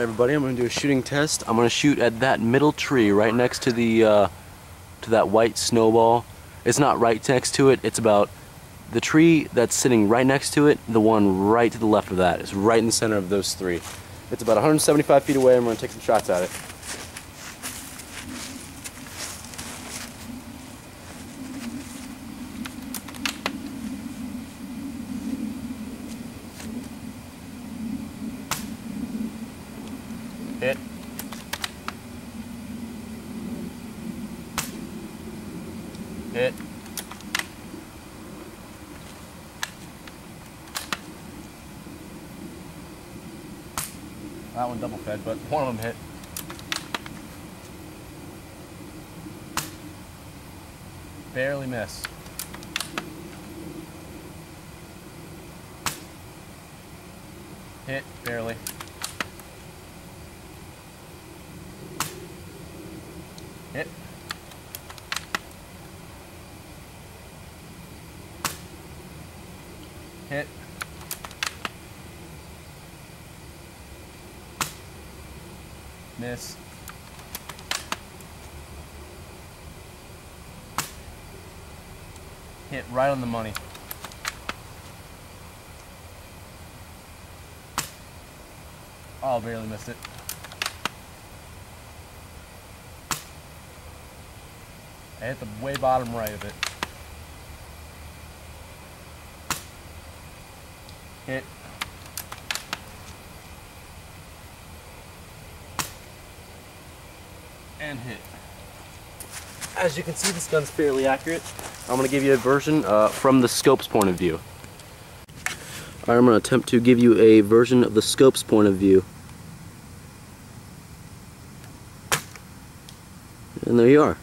everybody, I'm going to do a shooting test. I'm going to shoot at that middle tree right next to the to that white snowball. It's not right next to it, it's about the tree that's sitting right next to it, the one right to the left of that. It's right in the center of those three. It's about 175 feet away. I'm going to take some shots at it. Hit. Hit. That one double fed, but one of them hit. Barely miss. Hit, barely. Hit. Hit. Miss. Hit right on the money. Oh, barely missed it. I hit the way bottom right of it. Hit. And hit. As you can see, this gun's fairly accurate. I'm going to give you a version from the scope's point of view. Alright, I'm going to attempt to give you a version of the scope's point of view. And there you are.